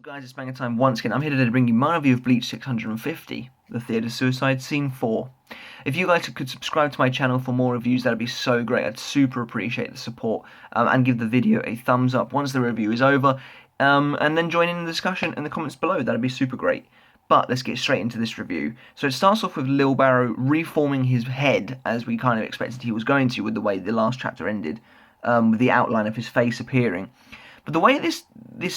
Guys, it's Manga time once again. I'm here today to bring you my review of Bleach 650, the Theatre Suicide Scene 4. If you guys could subscribe to my channel for more reviews, that'd be so great. I'd super appreciate the support, and give the video a thumbs up once the review is over, and then join in the discussion in the comments below. That'd be super great. But let's get straight into this review. So it starts off with Lil Bear reforming his head, as we kind of expected he was going to with the way the last chapter ended, with the outline of his face appearing. But the way this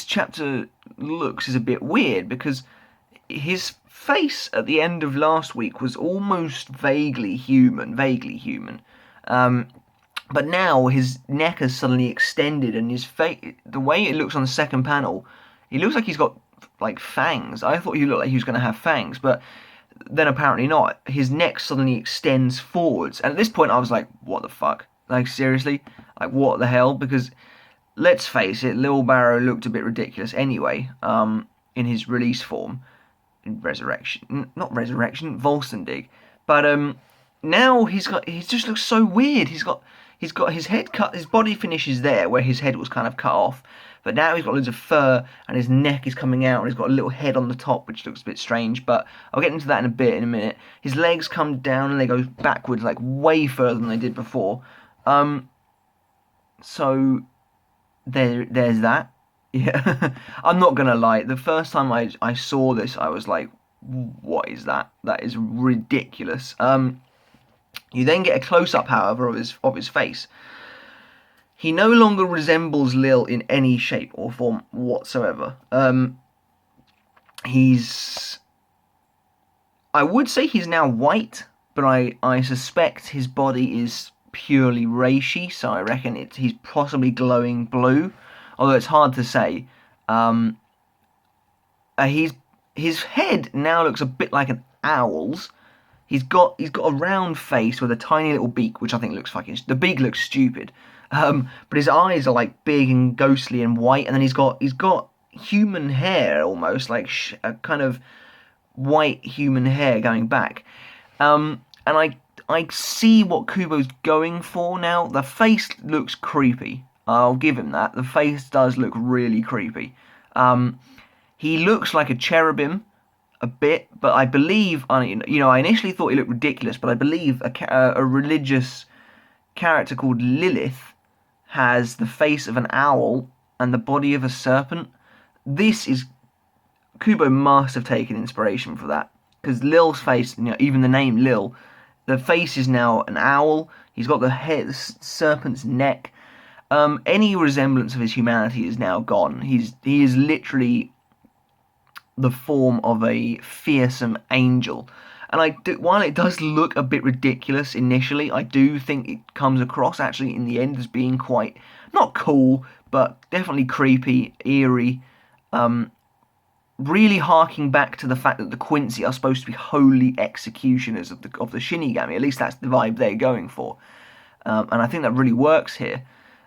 chapter looks is a bit weird, because his face at the end of last week was almost vaguely human. But now his neck has suddenly extended, and his face, the way it looks on the second panel, he looks like he's got like fangs. I thought he looked like he was going to have fangs, but then apparently not. His neck suddenly extends forwards, and at this point I was like, what the fuck? Like, seriously? Like, what the hell? Because let's face it, Lil Bear looked a bit ridiculous anyway, in his release form, in Volstendig. But now he just looks so weird. He's got his head cut, his body finishes there where his head was kind of cut off, but now he's got loads of fur and his neck is coming out and he's got a little head on the top, which looks a bit strange, but I'll get into that in a minute. His legs come down and they go backwards like way further than they did before. So there's that. Yeah. I'm not gonna lie, the first time I saw this I was like, what is that? That is ridiculous. You then get a close-up, however, of his face. He no longer resembles Lille in any shape or form whatsoever. I would say he's now white, but I suspect his body is purely reishi, so I reckon he's possibly glowing blue, although it's hard to say. His head now looks a bit like an owl's. He's got a round face with a tiny little beak, which I think looks fucking. The beak looks stupid, but his eyes are like big and ghostly and white, and then he's got human hair, almost like a kind of white human hair going back. And I see what Kubo's going for now. The face looks creepy. I'll give him that. The face does look really creepy. He looks like a cherubim a bit, but I believe, I initially thought he looked ridiculous, but I believe a religious character called Lilith has the face of an owl and the body of a serpent. Kubo must have taken inspiration for that, because Lil's face, even the name Lil, the face is now an owl. He's got the head, the serpent's neck. Any resemblance of his humanity is now gone. He is literally the form of a fearsome angel. And while it does look a bit ridiculous initially, I do think it comes across actually in the end as being quite, not cool, but definitely creepy, eerie, really harking back to the fact that the Quincy are supposed to be holy executioners of the Shinigami. At least that's the vibe they're going for. And I think that really works here.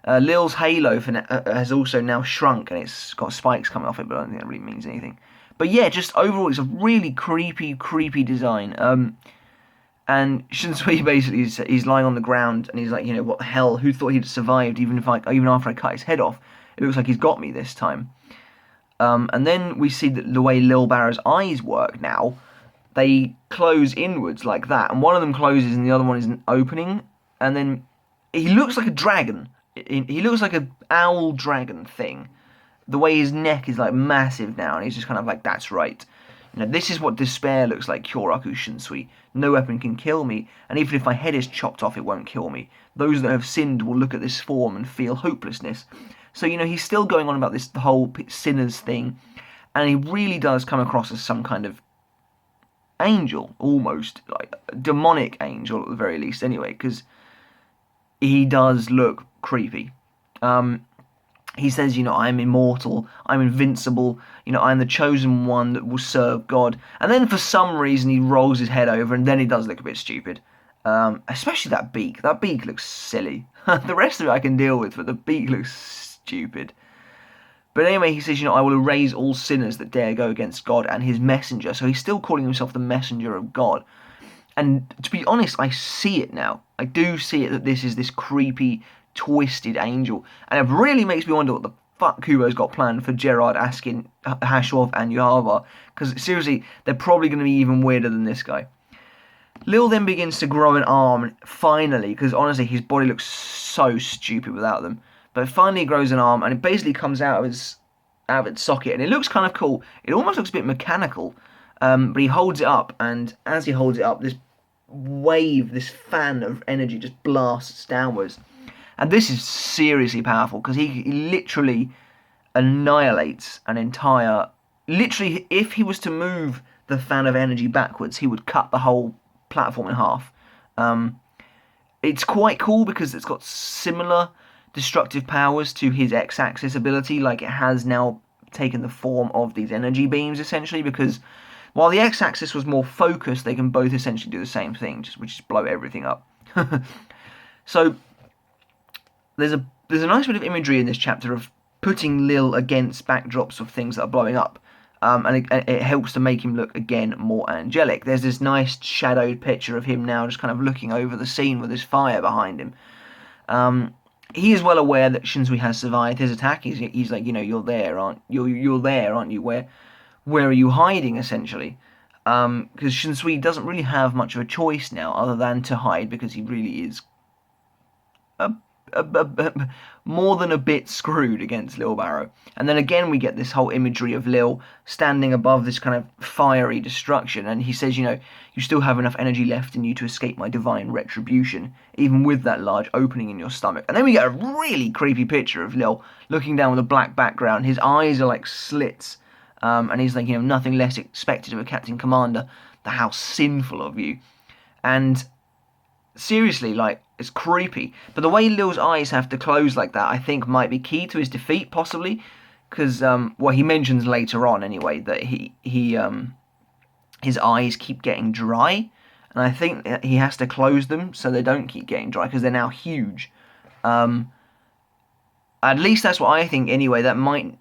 Lil's halo has also now shrunk, and it's got spikes coming off it, but I don't think that really means anything. But yeah, just overall, it's a really creepy design. And Shunsui basically he's lying on the ground, and he's like, what the hell? Who thought he'd survived? Even after I cut his head off, it looks like he's got me this time. And then we see that the way Lil Bear's eyes work now, they close inwards like that, and one of them closes and the other one is an opening, and then he looks like a dragon. He looks like an owl dragon thing. The way his neck is like massive now, and he's just kind of like, that's right. This is what despair looks like, Kyoraku Shunsui. No weapon can kill me, and even if my head is chopped off, it won't kill me. Those that have sinned will look at this form and feel hopelessness. So, he's still going on about the whole sinners thing, and he really does come across as some kind of angel, almost, like a demonic angel at the very least, anyway, because he does look creepy. He says, I'm immortal, I'm invincible, I'm the chosen one that will serve God. And then for some reason he rolls his head over, and then he does look a bit stupid. Especially that beak. That beak looks silly. The rest of it I can deal with, but the beak looks stupid. But anyway, he says, I will erase all sinners that dare go against God and his messenger. So he's still calling himself the messenger of God. And to be honest, I see it now. I do see it, that this is this creepy, twisted angel, and it really makes me wonder what the fuck Kubo's got planned for Gerard, Askin, Hashwolf, and Yuhava. Because seriously, they're probably going to be even weirder than this guy. Lille then begins to grow an arm, finally, because honestly, his body looks so stupid without them. But finally he grows an arm, and it basically comes out of its socket, and it looks kind of cool. It almost looks a bit mechanical, but he holds it up, and as he holds it up, this wave, this fan of energy just blasts downwards. And this is seriously powerful, because he literally annihilates an entire... Literally, if he was to move the fan of energy backwards, he would cut the whole platform in half. It's quite cool because it's got similar destructive powers to his X-axis ability. Like, it has now taken the form of these energy beams, essentially, because while the X-axis was more focused, they can both essentially do the same thing, which is blow everything up. So there's a nice bit of imagery in this chapter of putting Lille against backdrops of things that are blowing up. And it helps to make him look, again, more angelic. There's this nice shadowed picture of him now just kind of looking over the scene with his fire behind him. He is well aware that Shunsui has survived his attack. He's like, you're there, aren't you? You're there, aren't you? Where are you hiding, essentially? Because Shunsui doesn't really have much of a choice now other than to hide, because he really is more than a bit screwed against Lil Barrow. And then again we get this whole imagery of Lil standing above this kind of fiery destruction, and he says, you still have enough energy left in you to escape my divine retribution, even with that large opening in your stomach. And then we get a really creepy picture of Lil looking down with a black background. His eyes are like slits, and he's like, nothing less expected of a Captain Commander. How sinful of you. And seriously, like, it's creepy. But the way Lil's eyes have to close like that, I think, might be key to his defeat, possibly. Because, he mentions later on, anyway, that his eyes keep getting dry. And I think that he has to close them so they don't keep getting dry, because they're now huge. At least that's what I think, anyway.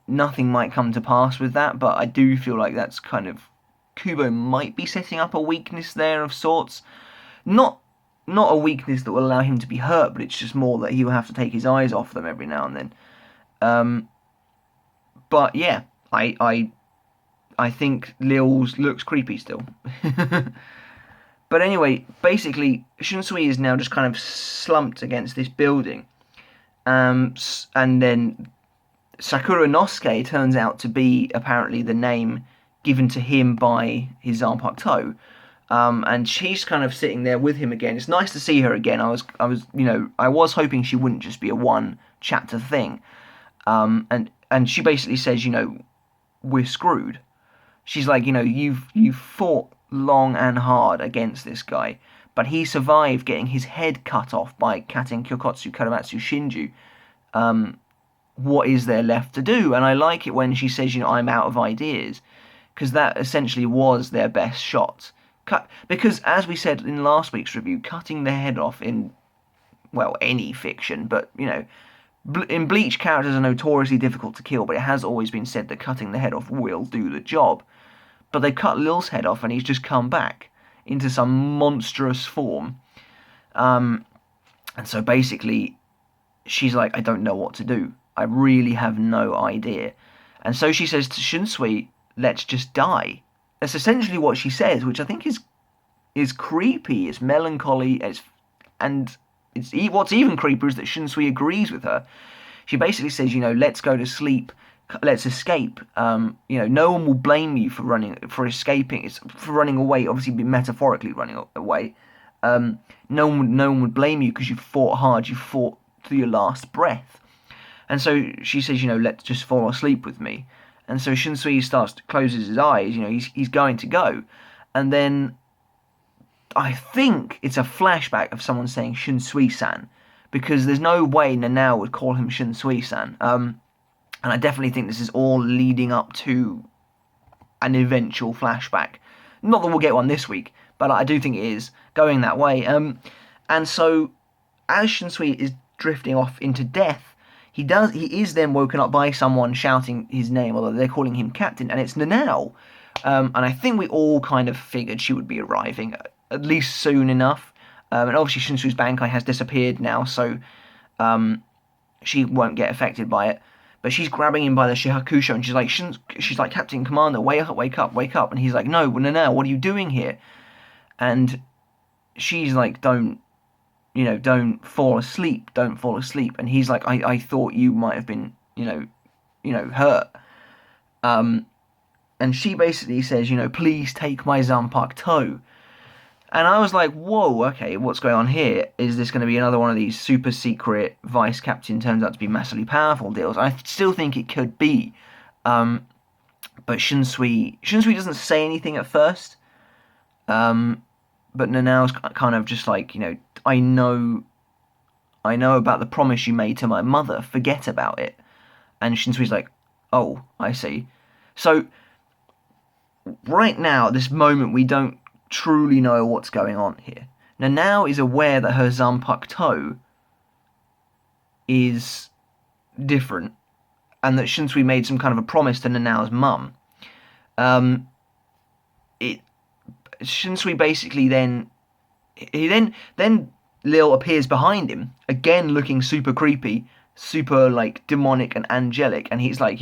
Nothing might come to pass with that, but I do feel like that's kind of... Kubo might be setting up a weakness there of sorts. Not a weakness that will allow him to be hurt, but it's just more that he will have to take his eyes off them every now and then. But yeah, I think Lille's looks creepy still. But anyway, basically, Shunsui is now just kind of slumped against this building. And then Sakura Nosuke turns out to be apparently the name given to him by his ZANPAKUTO. And she's kind of sitting there with him again. It's nice to see her again. I was hoping she wouldn't just be a one chapter thing. And she basically says, we're screwed. She's like, you've fought long and hard against this guy, but he survived getting his head cut off by Katen Kyokotsu Karamatsu Shinju. What is there left to do? And I like it when she says, I'm out of ideas, because that essentially was their best shot. Because, as we said in last week's review, cutting the head off in, any fiction, but, in Bleach, characters are notoriously difficult to kill, but it has always been said that cutting the head off will do the job. But they cut Lil's head off, and he's just come back into some monstrous form. And so basically, she's like, I don't know what to do. I really have no idea. And so she says to Shunsui, let's just die. That's essentially what she says, which I think is creepy. It's melancholy. What's even creepier is that Shunsui agrees with her. She basically says, let's go to sleep. Let's escape. No one will blame you for escaping. It's for running away. Obviously, metaphorically running away. No one would blame you because you fought hard. You fought to your last breath. And so she says, let's just fall asleep with me. And so Shunsui closes his eyes. He's going to go, and then I think it's a flashback of someone saying Shunsui-san, because there's no way Nanao would call him Shunsui-san. And I definitely think this is all leading up to an eventual flashback. Not that we'll get one this week, but I do think it is going that way. And so, as Shunsui is drifting off into death, he is then woken up by someone shouting his name, although they're calling him Captain, and it's Nanao. And I think we all kind of figured she would be arriving, at least soon enough. And obviously Shunsui's Bankai has disappeared now, so she won't get affected by it. but she's grabbing him by the Shihakusho, and she's like, Captain Commander, wake up, wake up, wake up. And he's like, no, Nanao, what are you doing here? And she's like, don't fall asleep, don't fall asleep. And he's like, I thought you might have been, hurt. And she basically says, please take my Zanpakuto. And I was like, whoa, okay, what's going on here? Is this going to be another one of these super secret vice captain turns out to be massively powerful deals? I still think it could be. But Shunsui doesn't say anything at first. But Nanao's kind of just like, I know about the promise you made to my mother. Forget about it. And Shinsui's like, oh, I see. So right now, at this moment, we don't truly know what's going on here. Nanao is aware that her Zanpakuto is different, and that Shunsui made some kind of a promise to Nanao's mum. Shunsui basically then Lille appears behind him, again looking super creepy, super like demonic and angelic, and he's like,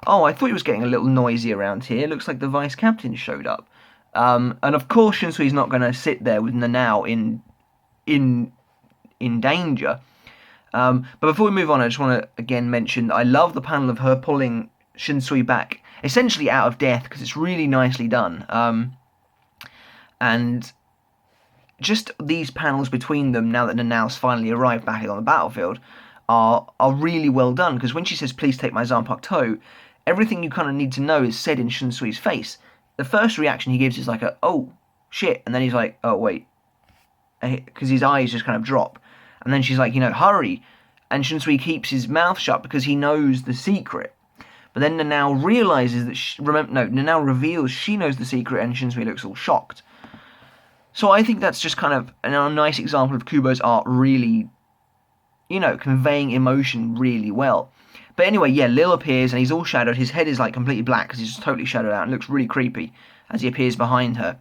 oh, I thought he was getting a little noisy around here. Looks like the vice captain showed up. And of course Shinsui's not going to sit there with Nanao in danger. But before we move on, I just want to again mention I love the panel of her pulling Shunsui back, essentially out of death, because it's really nicely done. And just these panels between them, now that Nanao's finally arrived back on the battlefield, are really well done, because when she says, please take my Zanpakuto, everything you kind of need to know is said in Shunsui's face. The first reaction he gives is like oh, shit, and then he's like, oh, wait, because his eyes just kind of drop. And then she's like, hurry, and Shunsui keeps his mouth shut because he knows the secret. But then Nanao realizes that, Nanao reveals she knows the secret, and Shunsui looks all shocked. So I think that's just kind of a nice example of Kubo's art really, conveying emotion really well. But anyway, yeah, Lille appears, and he's all shadowed. His head is like completely black because he's just totally shadowed out and looks really creepy as he appears behind her.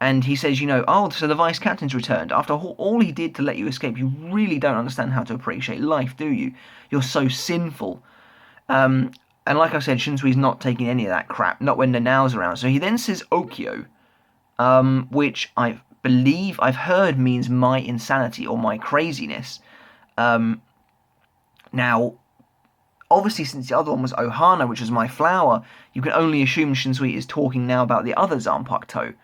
And he says, oh, so the vice captain's returned. After all he did to let you escape, you really don't understand how to appreciate life, do you? You're so sinful. And like I said, Shunsui's not taking any of that crap, not when Nanao's around. So he then says Okyo, which I believe I've heard means my insanity or my craziness. Now, obviously, since the other one was Ohana, which was my flower, you can only assume Shunsui is talking now about the other Zanpakuto.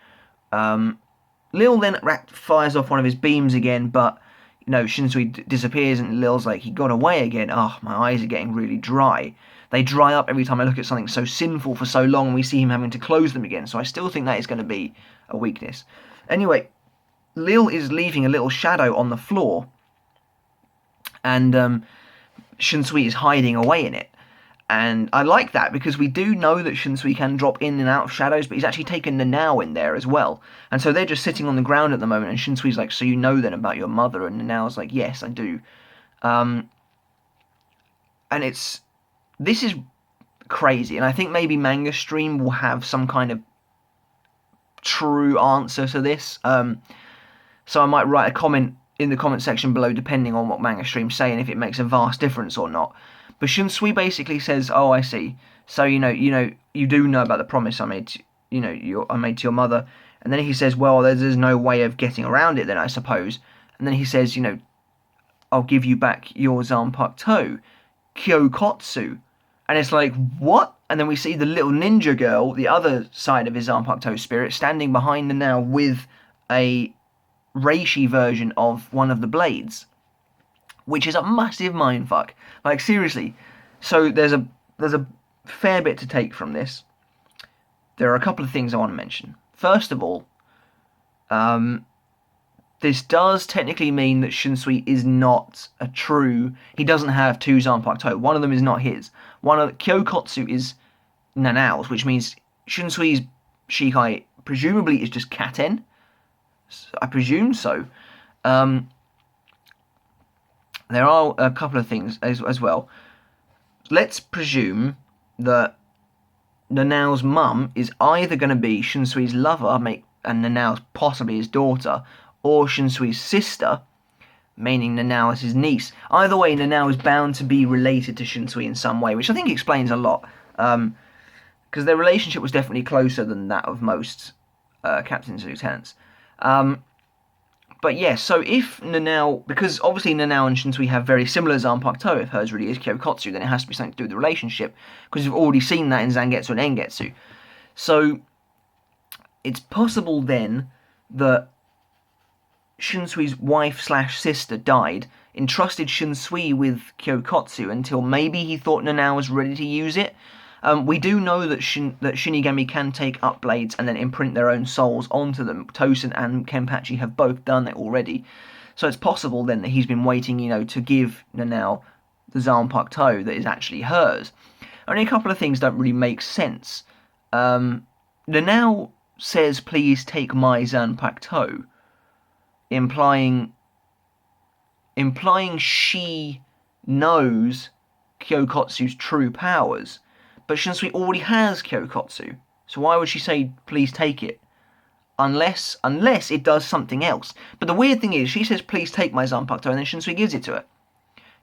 Lille then fires off one of his beams again, but Shunsui disappears, and Lille's like, he got away again. Oh, my eyes are getting really dry. They dry up every time I look at something so sinful for so long, and we see him having to close them again. So I still think that is going to be a weakness. Anyway, Lille is leaving a little shadow on the floor, and Shunsui is hiding away in it. And I like that, because we do know that Shunsui can drop in and out of shadows, but he's actually taken Nanao in there as well. And so they're just sitting on the ground at the moment, and Shunsui's like, so you know then about your mother? And Nanao's like, yes, I do. And this is crazy, and I think maybe Manga Stream will have some kind of true answer to this. So I might write a comment in the comment section below, depending on what Manga Stream's saying, if it makes a vast difference or not. But Shunsui basically says, oh, I see. So, you do know about the promise I made, I made to your mother. And then he says, well, there's no way of getting around it then, I suppose. And then he says, I'll give you back your Zanpakuto, Kyokotsu. And it's like, what? And then we see the little ninja girl, the other side of his Zanpakuto spirit, standing behind the now with a reishi version of one of the blades, which is a massive mindfuck. Like, seriously. So there's a fair bit to take from this. There are a couple of things I want to mention. First of all, this does technically mean that Shunsui is not a true... He doesn't have two Zanpakuto. One of them is not his. Kyokotsu is Nanao's, which means Shunsui's Shikai presumably is just Katen. I presume so. There are a couple of things as well. Let's presume that Nanao's mum is either going to be Shunsui's lover, and Nanao's possibly his daughter, or Shunsui's sister, meaning Nanao is his niece. Either way, Nanao is bound to be related to Shunsui in some way, which I think explains a lot. Because their relationship was definitely closer than that of most captains and lieutenants. But yeah, so if Nanao, because obviously Nanao and Shunsui have very similar Zanpakuto, if hers really is Kyokotsu, then it has to be something to do with the relationship, because we've already seen that in Zangetsu and Engetsu. So it's possible then that Shunsui's wife/sister died, entrusted Shunsui with Kyokotsu until maybe he thought Nanao was ready to use it. We do know that that Shinigami can take up blades and then imprint their own souls onto them. Tosen and Kenpachi have both done it already. So it's possible then that he's been waiting, to give Nanao the Zanpakuto that is actually hers. Only a couple of things don't really make sense. Nanao says, "Please take my Zanpakuto," implying she knows Kyokotsu's true powers. But Shunsui already has Kyokotsu, so why would she say, "Please take it"? Unless it does something else. But the weird thing is, she says, "Please take my Zanpakuto," and then Shunsui gives it to her.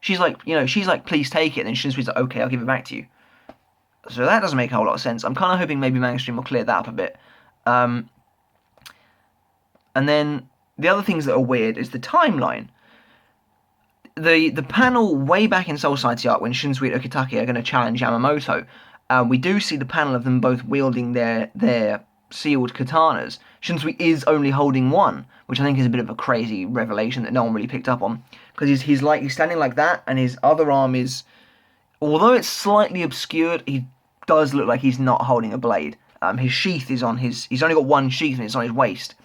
She's like, "Please take it," and then Shunsui's like, "Okay, I'll give it back to you." So that doesn't make a whole lot of sense. I'm kind of hoping maybe Manga Stream will clear that up a bit. And then the other things that are weird is the timeline. The panel way back in Soul Society Arc when Shunsui and Ukitake are going to challenge Yamamoto, we do see the panel of them both wielding their sealed katanas. Shunsui is only holding one, which I think is a bit of a crazy revelation that no one really picked up on, because he's standing like that, and his other arm is, although it's slightly obscured, he does look like he's not holding a blade. His sheath is on he's only got one sheath and it's on his waist,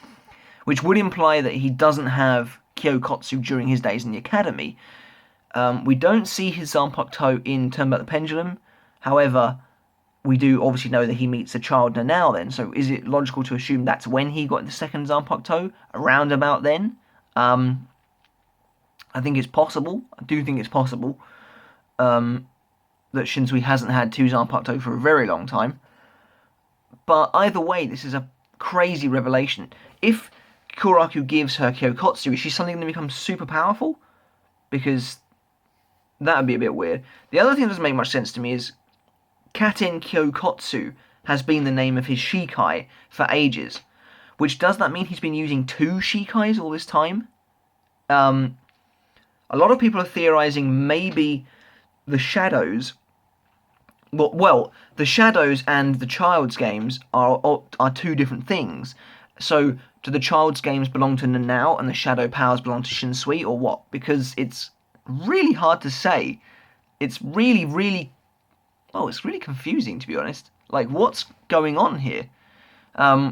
which would imply that he doesn't have Kyokotsu during his days in the academy. We don't see his Zanpakuto in Turn Back the Pendulum. However, we do obviously know that he meets the child Nanao then, so is it logical to assume that's when he got the second Zanpakuto, around about then? I think it's possible. I do think it's possible that Shunsui hasn't had two Zanpakuto for a very long time. But either way, this is a crazy revelation. If Kuraku gives her Kyokotsu, is she suddenly going to become super powerful? Because that would be a bit weird. The other thing that doesn't make much sense to me is Katen Kyokotsu has been the name of his Shikai for ages. Which, does that mean he's been using two Shikais all this time? A lot of people are theorizing maybe the shadows... Well, the shadows and the child's games are two different things. So, do the child's games belong to Nanao and the shadow powers belong to Shunsui, or what? Because it's really hard to say. It's really confusing, to be honest. Like, what's going on here?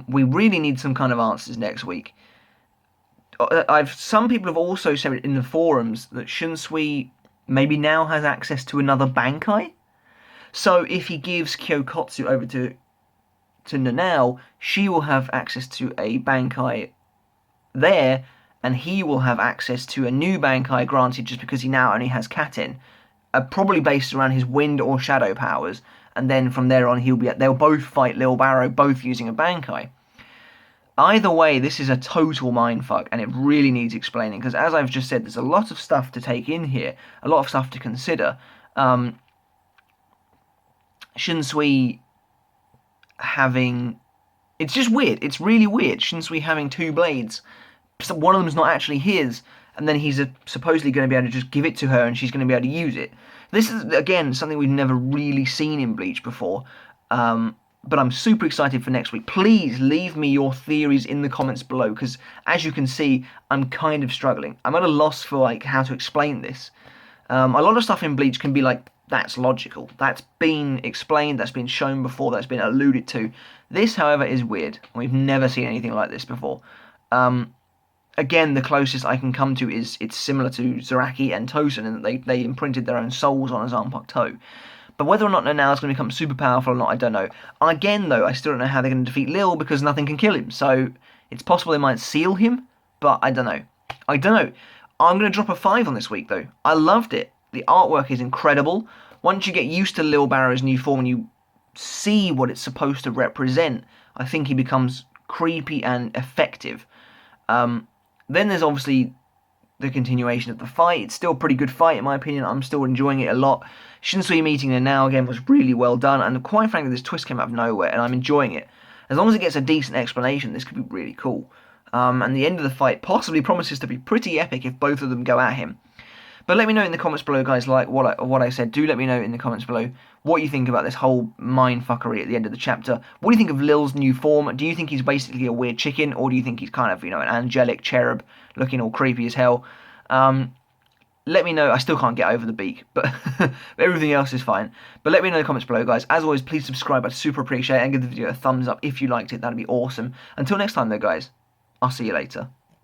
We really need some kind of answers next week. Some people have also said in the forums that Shunsui maybe now has access to another Bankai. So if he gives Kyokotsu over to Nanao, she will have access to a Bankai there, and he will have access to a new Bankai granted just because he now only has Katen, probably based around his wind or shadow powers, and then from there on they'll both fight Lil Bear, both using a Bankai. Either way, this is a total mindfuck, and it really needs explaining, because as I've just said, there's a lot of stuff to take in here, a lot of stuff to consider. Shunsui having... It's just weird. It's really weird. Shunsui having two blades. One of them's not actually his, and then he's supposedly going to be able to just give it to her and she's going to be able to use it. This is, again, something we've never really seen in Bleach before. But I'm super excited for next week. Please leave me your theories in the comments below, because as you can see, I'm kind of struggling. I'm at a loss for how to explain this. A lot of stuff in Bleach can be like, that's logical. That's been explained, that's been shown before, that's been alluded to. This, however, is weird. We've never seen anything like this before. Again, the closest I can come to is it's similar to Zaraki and Tosen, in that they imprinted their own souls on a Zanpakuto. But whether or not Nanao is going to become super powerful or not, I don't know. Again, though, I still don't know how they're going to defeat Lille, because nothing can kill him. So it's possible they might seal him, but I don't know. I'm going to drop a 5 on this week, though. I loved it. The artwork is incredible. Once you get used to Lil Bear's new form and you see what it's supposed to represent, I think he becomes creepy and effective. Then there's obviously the continuation of the fight. It's still a pretty good fight in my opinion. I'm still enjoying it a lot. Shunsui meeting Nanao again was really well done, and quite frankly this twist came out of nowhere and I'm enjoying it. As long as it gets a decent explanation, this could be really cool. And the end of the fight possibly promises to be pretty epic if both of them go at him. But let me know in the comments below, guys, like what I said. Do let me know in the comments below what you think about this whole mindfuckery at the end of the chapter. What do you think of Lil's new form? Do you think he's basically a weird chicken, or do you think he's kind of, an angelic cherub looking all creepy as hell? Let me know. I still can't get over the beak, but everything else is fine. But let me know in the comments below, guys. As always, please subscribe. I'd super appreciate it, and give the video a thumbs up if you liked it. That'd be awesome. Until next time, though, guys, I'll see you later.